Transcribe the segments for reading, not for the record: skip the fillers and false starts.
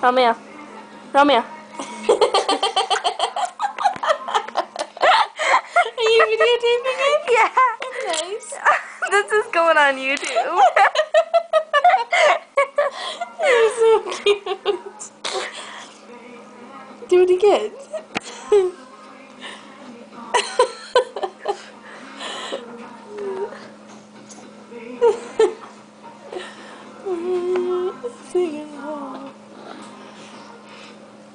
Romeo. Romeo. Are you videotaping it? Yeah. Nice. This is going on YouTube. You're so cute. Do it again. Sing it all.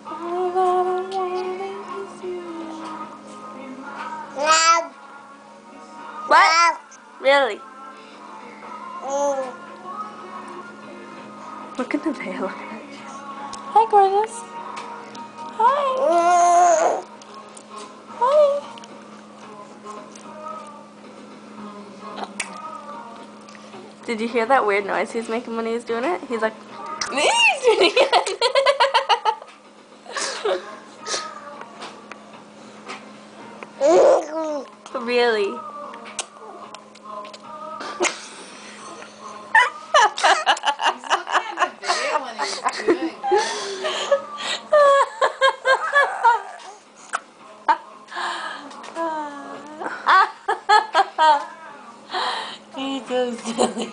All that I want is you. What? Really? Look at the veil. Hi, gorgeous. Hi. Hi. Did you hear that weird noise he was making when he was doing it? He's like, he's doing it again. Really? He's so silly.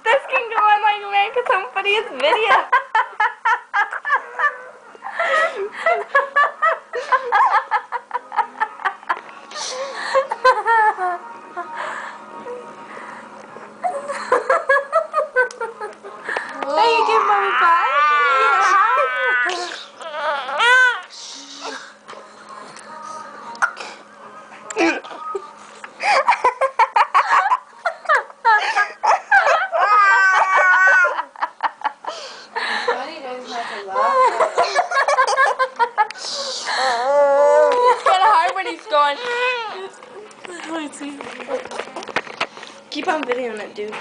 This can go on like America's Home Funniest Video. Are you giving Mommy five? It's kind of hard when he's going. Keep on videoing it, dude.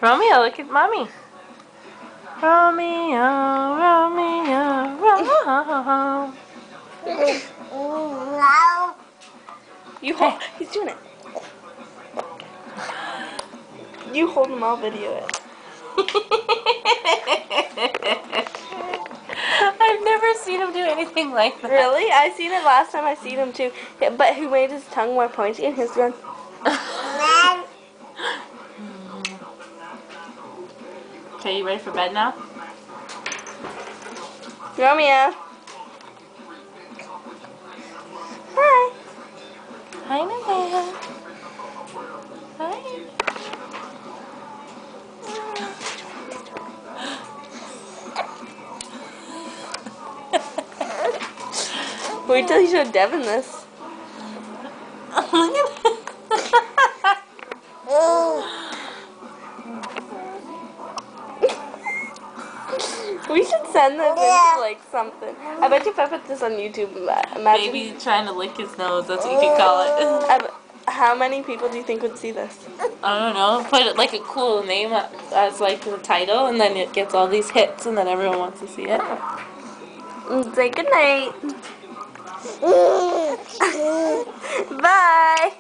Romeo, look at Mommy. Romeo, Romeo, Romeo. You hold. He's doing it. You hold him. I'll video it. I've never seen him do anything like that. Really? I seen it last time. I seen him too. Yeah, but who made his tongue more pointy and his one? Okay, you ready for bed now? Romeo. Hi. Hi, Nevaeh. Hi. Wait till you show Devin this. Look at We should send this into like something. I bet you if I put this on YouTube, imagine. Baby trying to lick his nose, that's what you could call it. How many people do you think would see this? I don't know, put it like a cool name as like the title, and then it gets all these hits, and then everyone wants to see it. Say goodnight. Bye.